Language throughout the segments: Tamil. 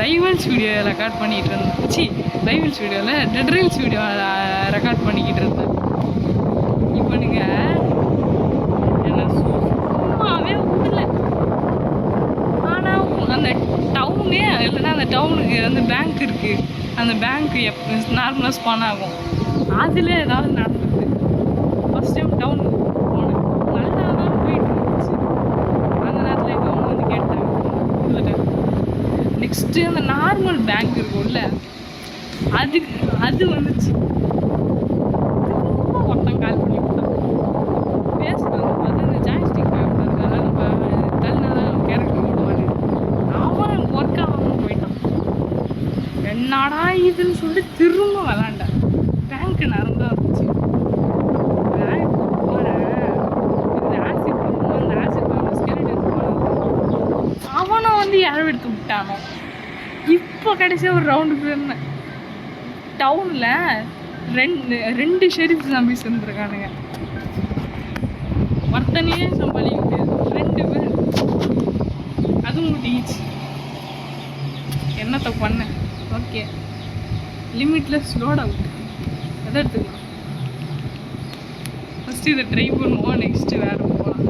ரைவல்ஸ் வீடியோ ரெக்கார்ட் பண்ணிகிட்டு இருந்தேன். ரைவல்ஸ் வீடியோவில் டெட் ரைவல்ஸ் வீடியோ ரெக்கார்ட் பண்ணிக்கிட்டு இருந்தேன். இவனுங்க என்ன சும்மாவே விடல. ஆனால் அந்த டவுனே இல்லைன்னா அந்த டவுனுக்கு வந்து பேங்க் இருக்குது. அந்த பேங்க்கு நார்மலாக ஸ்பான் ஆகும். அதில் ஏதாவது நடந்தது. ஃபஸ்ட் டைம் டவுனுக்கு போனேன். நல்லா தான் போயிட்டு இருந்துச்சு. அந்த நேரத்தில் எங்கள் அவங்க வந்து கேட்டாங்க. நெக்ஸ்ட்டு அந்த நார்மல் பேங்க் இருக்கும்ல, அது வந்துச்சு. திரும்ப ஒருத்தன் கால் பண்ணி விட்டான். பேசிட்டு வந்து பார்த்தா இந்த ஜாய்ஸ்டிக் அதனால நம்ம தள்ளினா தான் நம்ம கேரக்டர் ஓடுவான்னு அவன் ஒர்க் ஆகாமல் போயிட்டான். என்னடா இதுன்னு சொல்லி திரும்ப விளாண்டேன். பேங்க்கு நடந்தா இருந்துச்சு. அவனை வந்து யாரும் எடுத்து விட்டானோ. இப்போ கடைசியாக ஒரு ரவுண்டு போயிருந்தேன். டவுனில் ரெண்டு ஷெரீஃப் ஜாம்பிஸ் இருந்துருக்கானுங்க. ஒருத்தனையே சமாளிக்க முடியாது, 2 பேர். அதுவும் முடிச்சு என்னத்தை பண்ணேன். ஓகே, லிமிட்டில் ஸ்லோட் அவுட் எதை எடுத்துக்கலாம். ஃபஸ்ட்டு இதை ட்ரை பண்ணுவோம், நெக்ஸ்ட்டு வேறு போகலாம்.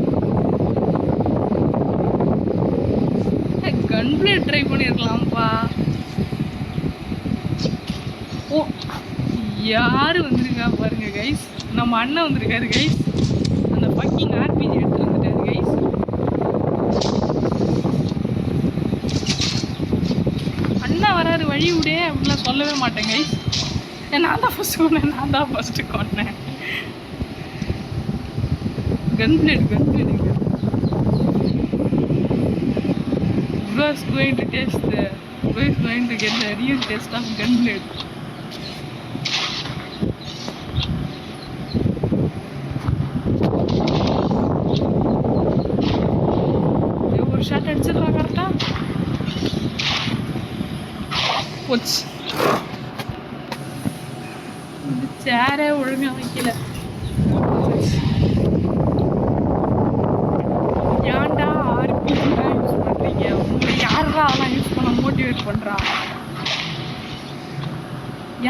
கன்பிளேட் ட்ரை பண்ணியிருக்கலாம்ப்பா. ஓ, யார் வந்திருக்கா பாருங்க கைஸ். நம்ம அண்ணன் வந்திருக்காரு கைஸ். அந்த ஃபக்கிங் ஆர்பிஜி எடுத்துட்டு வந்துட்டாரு கைஸ். அண்ணா வராரு, வழி விடே அப்படிலாம் சொல்லவே மாட்டேன் கைஸ். நான் தான் ஃபஸ்ட்டு கொண்டேன், நான் தான் ஃபஸ்ட்டு கொண்டேன். கன்பிளேட் Bro is going to get the real taste of gunblade. ஒரு ஷாட் அடிச்சிடலாம் கரெக்டா. போச்சு. இந்த சேரே ஒழுங்கா வைக்கல. ஏன்டா ஆர்பிஜி யூஸ் பண்ணுறீங்க? உங்களை யாரா அதெல்லாம் யூஸ் பண்ண மோட்டிவேட் பண்ணுறா?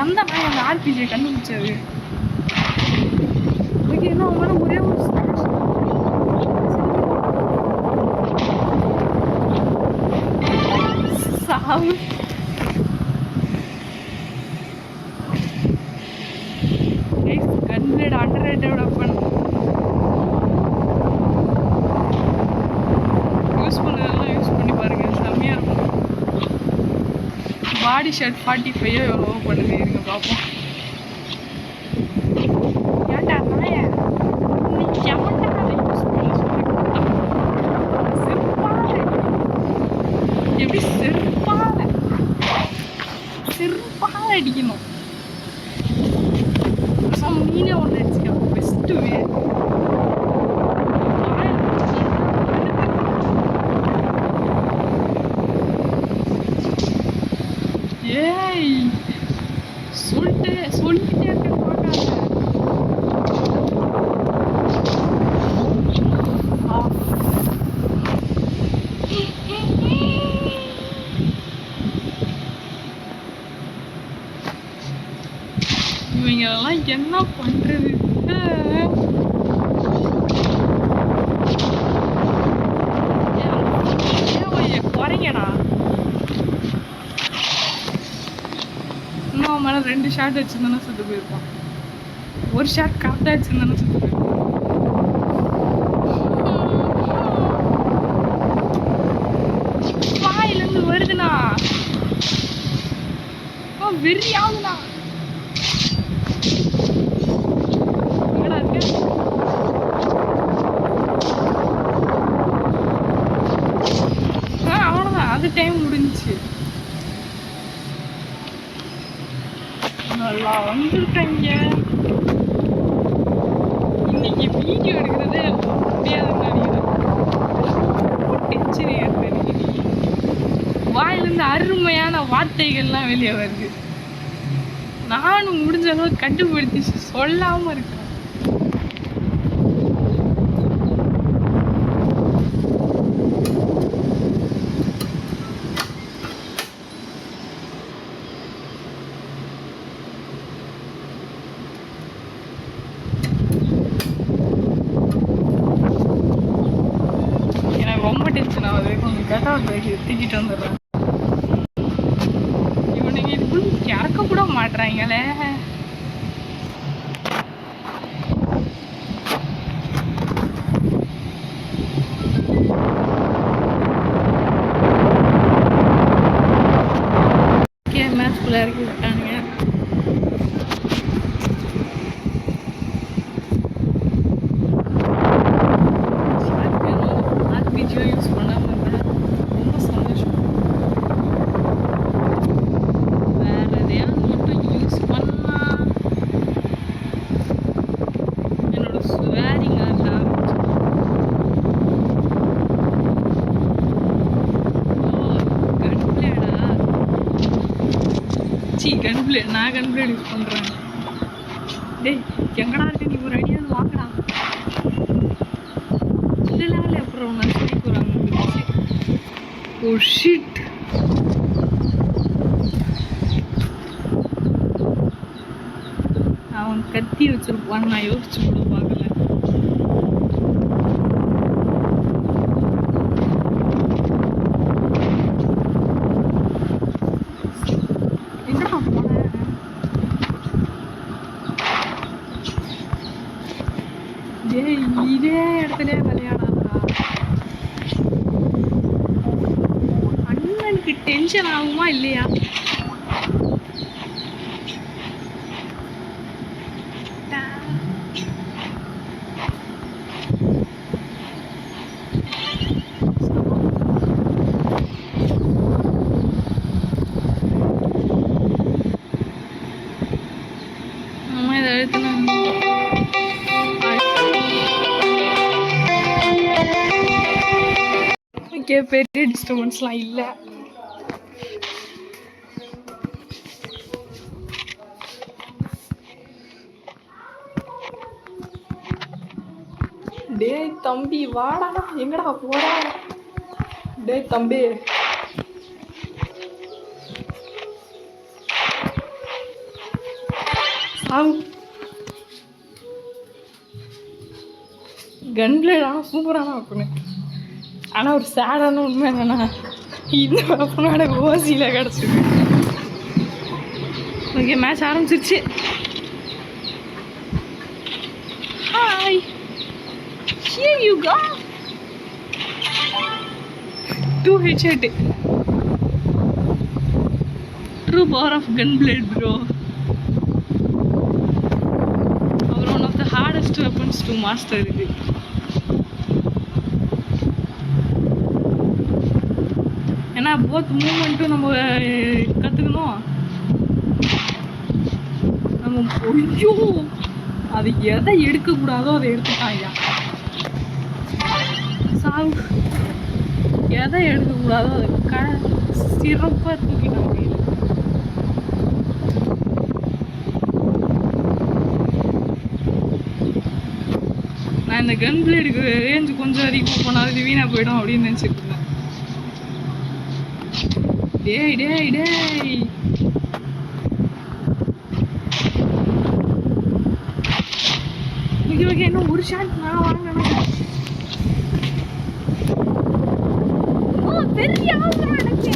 எந்த நான் அந்த ஆர்பிஜியை கண்டுபிடிச்சது? அதுக்கு என்ன அவங்க ஒரே ஒரு சாவு. கன்பிளேட் அண்டர்ரேட்டட் வெப்பன். யூஸ் பண்ணதெல்லாம் யூஸ் பண்ணி பாருங்க, செம்மையாக இருக்கும். பாடி ஷர்ட் 45 எவ்வளோ பண்ணுது, இருங்க பார்ப்போம். ஏன்டா நாய எவன்டா அதை யூஸ் பண்ண சொல்லி கொடுத்தான்? செருப்பால எப்படி செருப்பால அடிக்கணும். நீனே ஒன்று அடிச்சுக்கலாம். பெஸ்ட்டு வே. ஏய் சொல்லிட்டே இருக்க பார்க்காத. இவங்கெல்லாம் என்ன பண்றது? குறைங்கடா. இன்னும் மேலே 2 ஷாட் வச்சுருந்தானே சுட்டு போயிருப்பான். ஒரு ஷாட் கரெக்டாக வச்சுருந்தானே சுட்டு போயிருப்பான். வாயிலேருந்து வருதுண்ணா. வெறி ஆகுதுண்ணா. எங்கடா இருக்கு? அவ்வளோதான், அது டைம் முடிஞ்சிச்சு. நல்லா வந்துருக்காங்க. இன்னைக்கு வீடியோ எடுக்கிறதே முடியாதுன்னு நினைக்கிறேன். டென்ஷன் ஏற்படுது. வாயிலிருந்து அருமையான வார்த்தைகள்லாம் வெளியே வருது. நானும் முடிஞ்ச அளவு கட்டுப்படுத்தி சொல்லாமல் இருக்கேன். பெட்ரோல் பேக் தூக்கிட்டு வந்துடுறேன். இவனுங்க இதுக்குள்ள இறக்க கூட மாட்டுறாங்களே. மேட்ச்குள்ள இறக்கி விட்டானுங்க. யூஸ் பண்ணாம இருந்தேன். ரொம்ப சந்தோஷம். வேற எதையாவது மட்டும் யூஸ் பண்ணா என்னோட ஸ்வேரிங் ஆகலாம். கன்பிளேடா? கன்பிளேட். நான் கன்பிளேட் யூஸ் பண்றேன். டேய் எங்கடா இருக்கு? நீ ஒரு ஐடியாவது வாங்கடா. இல்ல அப்புறம் நான் சொல்லி போறாங்க. Oh shit. அவன் கத்தி வச்சிருப்பான்னு நான் யோசிச்சு கூட பார்க்கல. எங்கடா போன? இதே இடத்துல விளையாடாதா? அண்ணனுக்கு டென்ஷன் ஆகுமா இல்லையா? பெரிய டிஸ்டர்பன்ஸ்லாம் இல்லை. டேய் தம்பி வாடா. எங்கடா போடா? டேய் தம்பி கன் பிளேட் ஆனால் சூப்பரான வைப்பேன். ஆனால் ஒரு சேடான உண்மை என்னன்னா இந்த வெப்பனோட ஓசியில் கிடச்சிது. ஓகே மேட்ச் ஆரம்பிச்சிருச்சு. Hi here you go. 2 headshot. True power of gun blade bro. One of the hardest weapons to master இது. ஏன்னா போத் மூமெண்ட்டும் நம்ம கற்றுக்கணும். நம்ம ஐயோ அது எதை எடுக்கக்கூடாதோ அதை எடுத்துட்டாங்க. சாவு எதை எடுக்கக்கூடாதோ அதை சிறப்பாக தூக்கிட்டாங்க. நான் இந்த கன் பிளேடுக்கு ரேஞ்சு கொஞ்சம் அதிகமாக போனால் அது வீணாக போயிடும் அப்படின்னு நினச்சிட்டு இருந்தேன். டேய் டேய் டேய் ஓகே இன்னும் ஒரு ஷாட் நான் வாங்கினேன். பெரிய அவசரம் எனக்கு.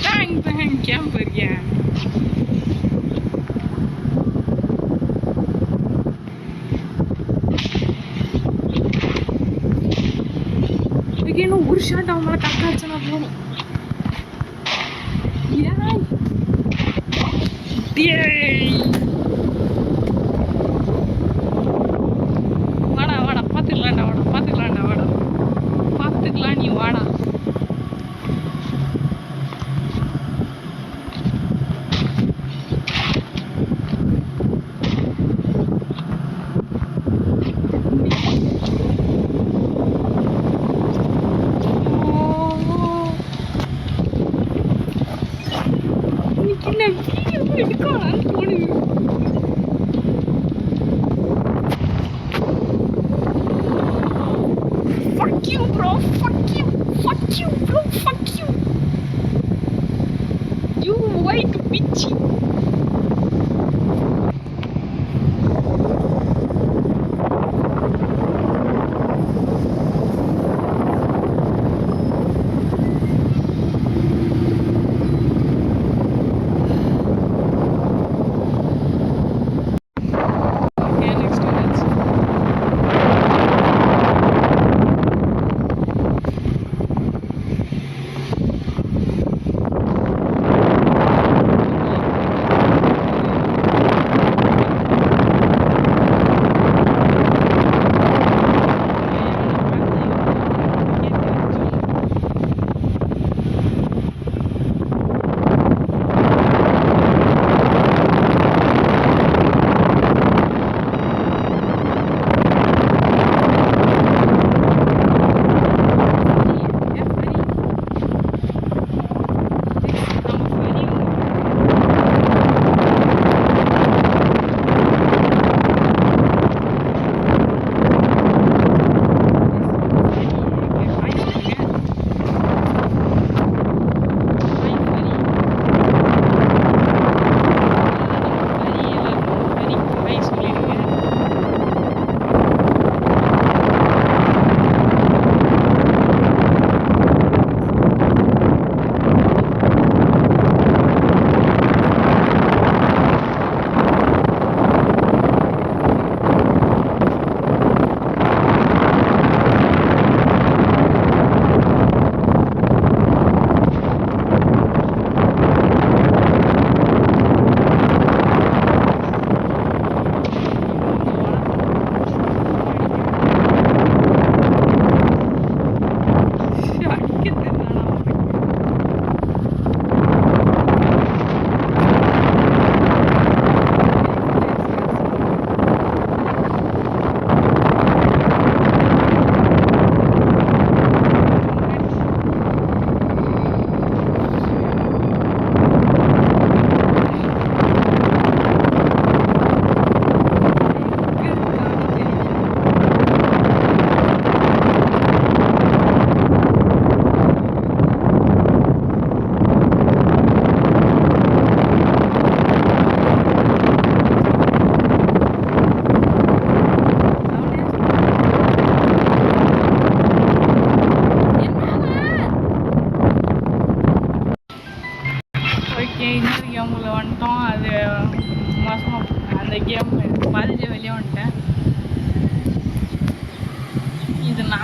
Bang bang camper game. இன்னும் ஒரு ஷாட் அவன் மேலே கரெக்டாக வச்சுனா போதும். வாடா வாடா பார்த்துக்கலாம்டா. வாடா பார்த்துக்கலாம்டா. வாடா பார்த்துக்கலாம். நீ வாடா. Fuck you, bro. Fuck you. Fuck you, bro. Fuck you. You white bitch.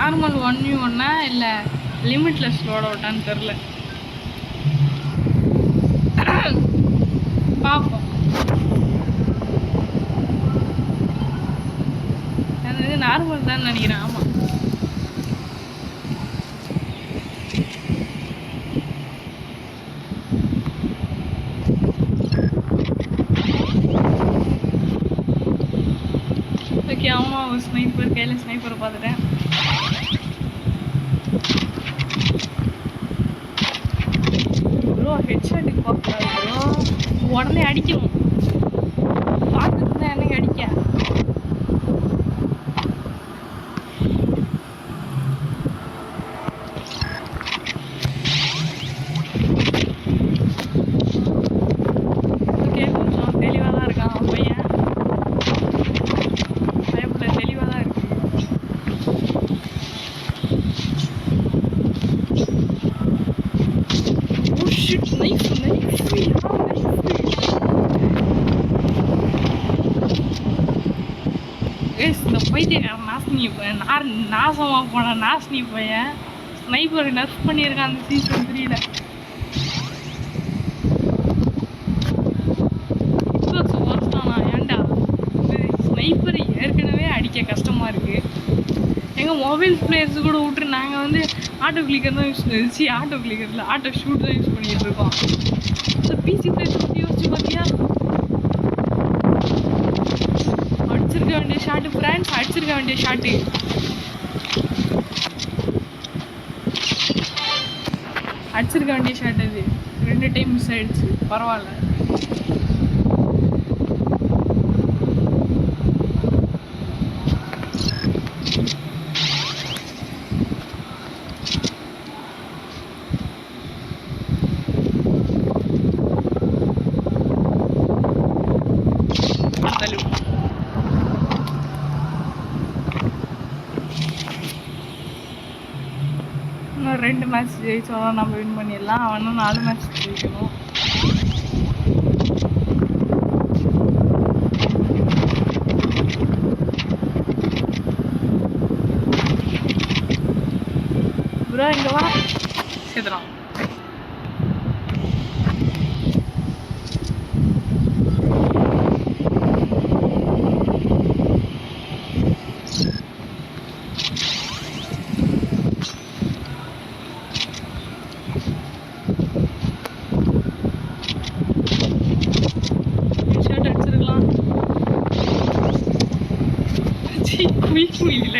Normal 1v1 இல்லை லிமிட்லெஸ் லோட் அவுட்டான்னு தெரில. பார்ப்போம். அது நார்மல் தான் நினைக்கிறேன். ஆமாம், ஓகே. ஆமாம், ஒரு ஸ்னைப்பர் கையில் ஸ்னைப்பரை பார்த்துட்டேன். ப்ரோ ஹெட்ஷாட்டுக்கு பார்க்கக்கூடாது ப்ரோ, உடனே அடிக்கணும். பார்த்துட்டு தான் என்னைக்கு அடிக்க. ஓகே, கொஞ்சம் தெளிவாக தான் இருக்கான் அவன் பையன். பயப்பட தெளிவாக தான் இருக்கு. ஓ ஷிட், நைஃப் இந்த பைத்தியக்காரன் நாசினி நாசமாக போன நாசினி பையன் ஸ்னைப்பரை நர்ஃப் பண்ணியிருக்கான் அந்த சீசன் 3ல. ஏன்டா ஸ்னைப்பர் ஏற்கனவே அடிக்க கஷ்டமாக இருக்குது. எங்கள் மொபைல் பிளேயர்ஸ் கூட விட்டு நாங்கள் வந்து ஆட்டோ கிளிக்கர் தான் ஆட்டோ கிளிக்கர் இல்லை, ஆட்டோ ஷூட் தான் யூஸ் பண்ணிகிட்டு இருக்கோம். இந்த பிசி பிளேயர்ஸ் பற்றி யோசிச்சு பார்த்தியா? அடிச்சிருக்க வேண்டிய ஷாட்டு ஃப்ரெண்ட்ஸ், அடிச்சிருக்க வேண்டிய ஷாட்டு. அடிச்சிருக்க வேண்டிய ஷாட் அது 2 டைம் மிஸ் ஆகிடுச்சு. பரவாயில்ல. இன்னும் 2 மேட்ச் ஜெயிச்சோம், நம்ம வின் பண்ணிடலாம். அவனும் 4 மேட்ச் ஜெயிக்கணும். ப்ரோ இங்கே வா, சேர்த்துறான்.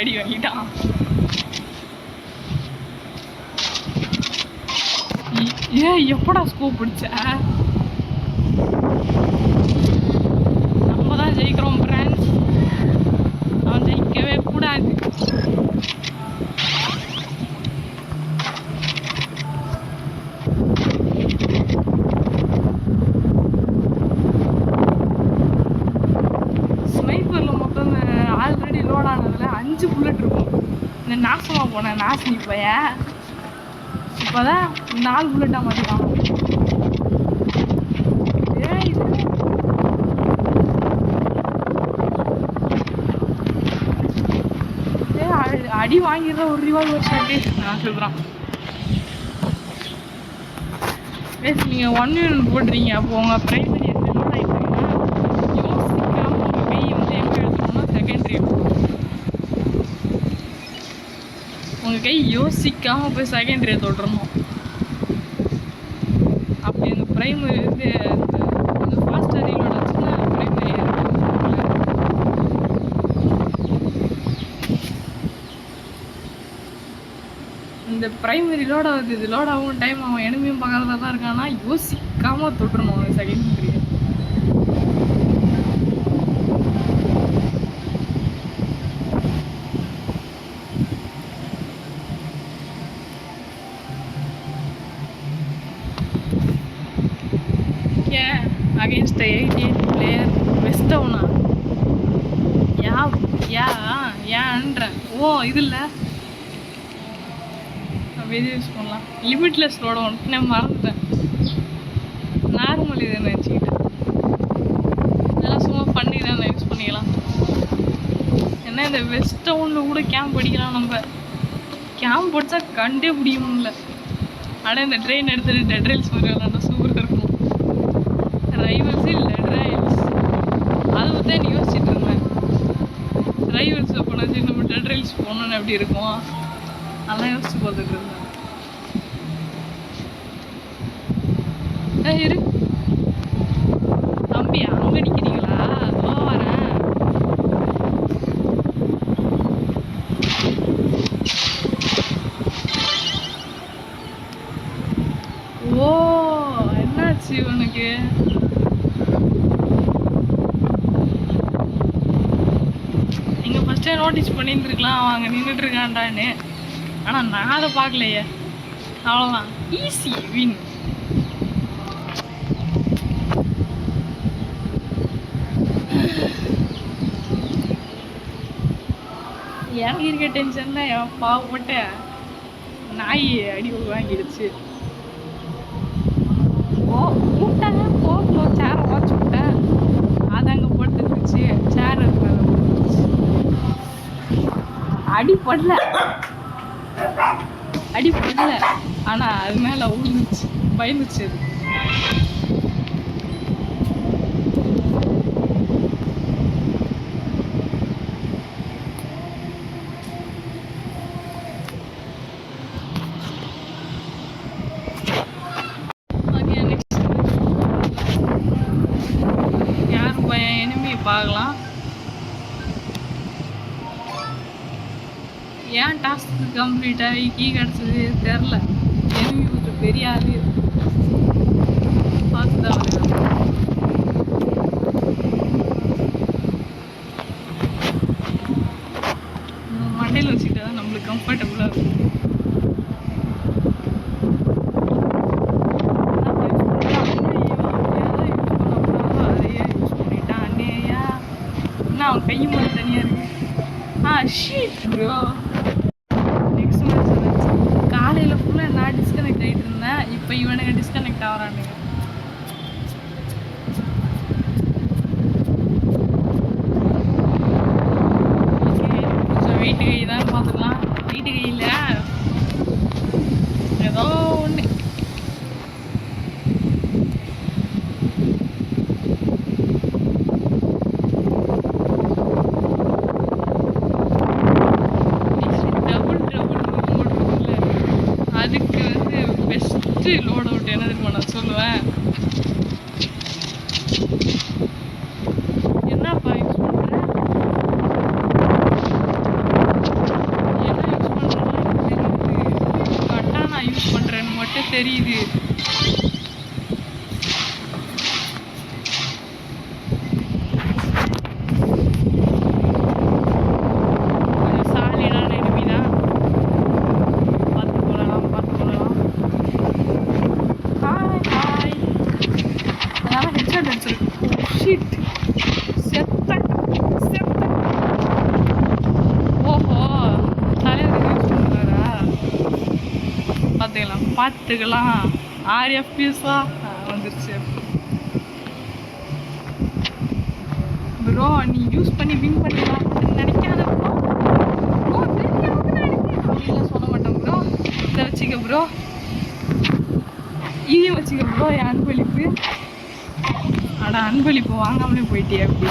அடி வாங்கிட்டான். எப்படா ஸ்கோப் பிடிச்ச? நம்ம தான் ஜெயிக்கிறோம் ஃப்ரெண்ட்ஸ், அவன் ஜெயிக்கவே கூடாது. ஸ்னைப்பரில் மொத்தம் ஆல்ரெடி லோட் ஆனதில் 5 புல்லட் இருக்கும். இந்த நாசமாக போனேன் நாசினி பையன் இப்போதான் 4 புல்லட்டாக மாற்றிட்டான். அடி வாங்கிடுற ஒரு ரிவால்வர் ஷாட்டு நான் சொல்கிறான். நீங்கள் 1v1 போடுறீங்க, அப்போ உங்கள் ப்ரைமரி லோட் ஆகிட்டீங்கன்னா யோசிக்காமல் உங்கள் கை வந்து எங்கே எடுத்துக்கணும்னா செகண்டரி. உங்கள் கை யோசிக்காமல் போய் செகண்டரியை தொட்டுறணும். அப்படி அந்த ப்ரைமரி வந்து அந்த ஃபாஸ்ட்டாக ரீலோட் ஆச்சுன்னா ப்ரைமரி இந்த ப்ரைமரி லோட் ஆகுது. இது லோட் ஆகும் டைம் அவன் எனிமையும் பார்க்கறதா தான் இருக்கான்னா யோசிக்காமல் தொட்டுறணும் அவன் செகண்டரி. against the 18 player வெஸ்டவுனா ஏன்றேன். ஓ இது இல்லை, நம்ம எது யூஸ் பண்ணலாம்? லிமிட்லெஸ் லோட ஒன்று நான் மறந்துட்டேன். நார்மல் இது நினச்சிக்கிட்டேன். இதெல்லாம் சும்மா பண்ணி தான் யூஸ் பண்ணிக்கலாம். ஏன்னா இந்த வெஸ்டவுனில் கூட கேம்ப் அடிக்கலாம் நம்ம. கேம்ப் போட்டா கண்டே முடியும்ல. ஆனால் இந்த ட்ரெயின் எடுத்துகிட்டு டெட் ரைல்ஸ் மாதிரி விளாண்டா சூப்பராக இருக்கும். ரைவல்ஸ் இல்லை ரைல்ஸ், அதை பற்றி நீ யோசிச்சுட்டு இருந்தேன். ரைவல்ஸில் போனால் சரி நம்ம டெட் ரைல்ஸ் போகணுன்னு எப்படி இருக்கும் அதெல்லாம் யோசிச்சு பார்த்துட்டு இருந்தேன். இரு தம்பி, அங்கே நிற்கிறீங்களா? ஓ வரேன். ஓ என்னாச்சு உனக்கு? நீங்க ஃபர்ஸ்டே நோட்டீஸ் பண்ணியிருந்துருக்கலாம் அவன் அங்கே நின்றுட்டு இருக்கான்டான்னு. ஆனால் நான் அதை பார்க்கலையே. அவ்வளோதான், ஈஸி வின். எனக்கு இருக்க டென்ஷன் தான் என் பாவப்பட்ட நாய் அடி வாங்கிடுச்சு. கூப்பிட்டாங்க போகல, சேரை உடச்சு விட்டேன். அது அங்கே போட்டுருந்துச்சு, சேர் அது மேலே போட்டுருச்சு. அடிப்படல ஆனால் அது மேலே விழுந்துச்சு, பயந்துச்சு அது. பார்க்கலாம். ஏன் டாஸ்க் கம்ப்ளீட் ஆகி கீ கிடச்சது தெரில. எனிமி கொஞ்சம் பெரிய ஆளு பார்த்துதான் மண்டையில் வச்சுக்கிட்டா தான் நம்மளுக்கு கம்ஃபர்டபுளாக இருக்கும். அவன் கையும் மட்டும் தனியாக இருக்கு. Sheet bro. நெக்ஸ்ட் மேட்ச் காலையில் ஃபுல்லாக நான் டிஸ்கனெக்ட் ஆகிட்டு இருந்தேன். இப்போ இவனுங்க டிஸ்கனெக்ட் ஆகிறானுங்க. ஓகே, கொஞ்சம் வெயிட்டு கை தான் பார்த்துக்கலாம். வெயிட்டு கையில் ஏதோ ஒன்று. அதுக்கு வந்து பெஸ்ட்டு லோட் அவுட் என்ன தெரியுமா நான் சொல்லுவேன்? என்னப்பா யூஸ் பண்ணுறேன், என்ன யூஸ் பண்ணுறேன்னு தெரியுது. கரெக்டாக நான் யூஸ் பண்ணுறேன்னு மட்டும் தெரியுது. ஓஹோ, தலைவர் யூஸ் பண்ணுறாரா? பார்த்துக்கலாம். 6 FPS-ஆ வந்துருச்சு. ப்ரோ நீ யூஸ் பண்ணி வின் பண்ணிடலாம் நினைக்காத ப்ரோ. அப்படின்லாம் சொல்ல மாட்டேன் ப்ரோ. இதை வச்சுக்க ப்ரோ, இதையும் வச்சுக்க ப்ரோ. என் அன்பளிப்பு. அட அன்பளிப்பு வாங்காமலே போயிட்டியே அப்படி.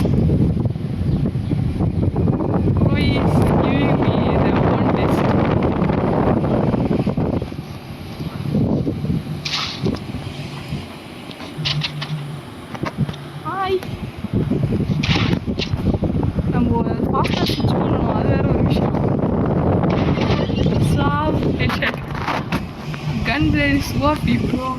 நம்ம ஃபாஸ்ட்டாக ஸ்விட்ச் பண்ணணும், அது வேற ஒரு விஷயம். கன் there is OP bro.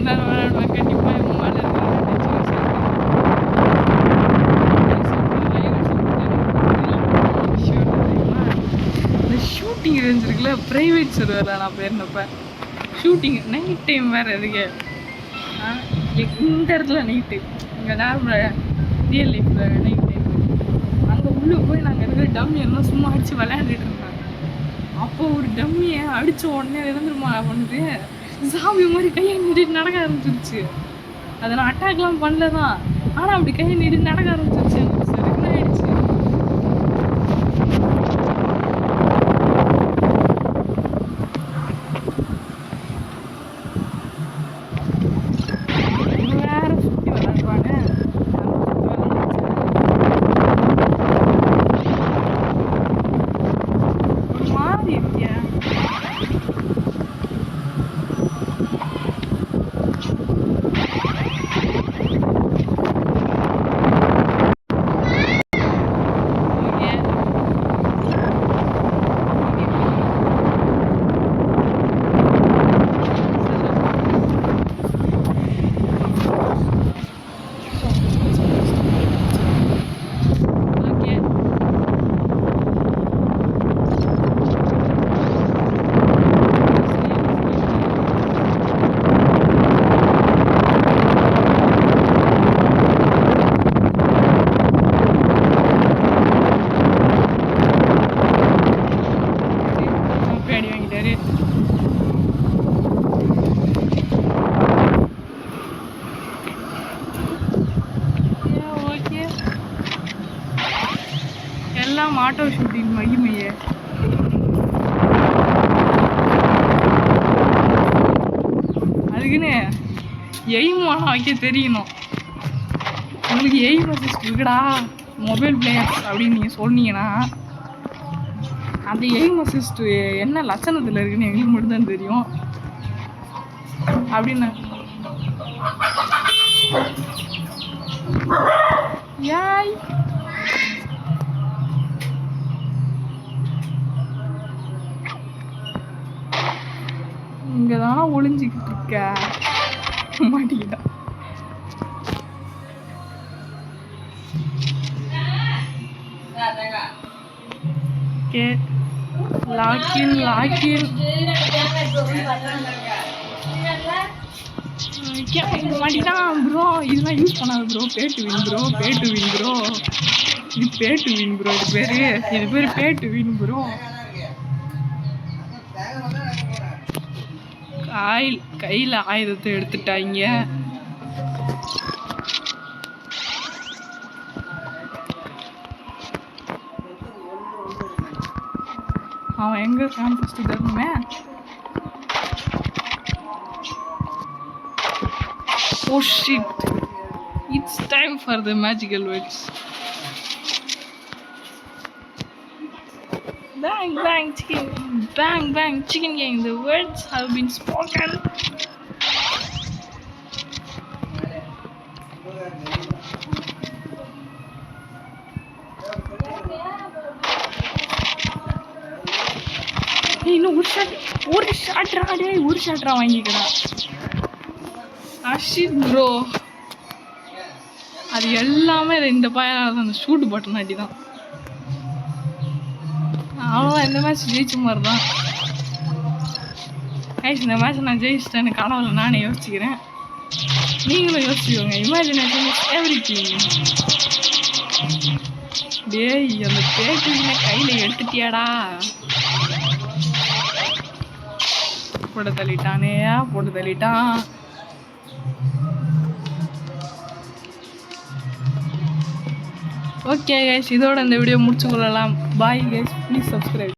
மணி நேரம் விளையாடுவேன் கண்டிப்பாக எங்கள் மேலே இந்த ஷூட்டிங் ரேஞ்ச் இருக்குல்ல ப்ரைவேட் சர்வரில் நான் போயிருந்தப்ப ஷூட்டிங் நைட் டைம் வேறு எதுக்கு இந்த இடத்துல நைட்டு இங்கே நார்மலாக ரியல் லைஃப்பில் நைட் டைம் அங்கே உள்ளே போய் நாங்கள் இருக்கிற டம்மி எல்லாம் சும்மா அடித்து விளையாண்டுட்டு இருந்தாங்க. அப்போ ஒரு டம்மியை அடித்த உடனே இறந்துருமா பண்ணுது சாமி மாதிரி கையை நீட்டிட்டு நடக்க ஆரம்பிச்சிருச்சு. அதை நான் அட்டாக்லாம் பண்ணல தான், ஆனால் அப்படி கையை நீட்டிட்டு நடக்க ஆரம்பிச்சிருச்சு. எனக்கு சரின்னு ஆயிடுச்சு. எல்லாம் ஆட்டோ ஷூட்டிங் மகிமையே. அதுக்குன்னு எய்மானா வைக்க தெரியணும். உங்களுக்கு எய்ம் அசிஸ்ட் இருக்குடா மொபைல் பிளேயர்ஸ் அப்படின்னு நீங்கள் சொன்னீங்கன்னா அந்த எய்ம் அசிஸ்ட் என்ன லட்சணத்தில் இருக்குன்னு எங்களுக்கு மட்டும்தான் தெரியும். அப்படின்னு யாய் இங்கே தானே ஒளிஞ்சிக்கிட்டு இருக்க மாட்டிக்கிட்டா. ஓகே லாக்கின் மாட்டிக்கிட்டான் ப்ரோ. இதெல்லாம் யூஸ் பண்ணாது bro. Pay to win bro. இது பே டு வின் ப்ரோ. இது பேர் பே டு வின் ப்ரோ. கையில் ஆயுதத்தை எடுத்துட்டாங்க. அவன் எங்க இருக்கான்னு first தரணுமே. Oh shit, it's time for the magical words. Bang bang chicken, bang bang chicken gang. The words have been spoken. இன்னும் ஒரு ஷாட்ரா வாங்கிக்கிறா. அஷித் ப்ரோ அது எல்லாமே இந்த பையனால அந்த ஷூட் பட்டன் அடி தான். அவ்வளோதான். இந்த மேட்ச் ஜெயிச்ச மாதிரி தான். கைஸ் இந்த மேட்ச் நான் ஜெயிச்சிட்டேன்னு கனவுல நானே யோசிச்சுக்கிறேன். நீங்களும் யோசிச்சுக்கோங்க. Imagination is everything. டேய் அந்த பேக்கினை கையில் எடுத்துட்டியாடா. போட்டு தள்ளிட்டான். ஓகே கைஸ் இதோட இந்த வீடியோ முடிச்சுக்கொள்ளலாம். Bye guys, please subscribe.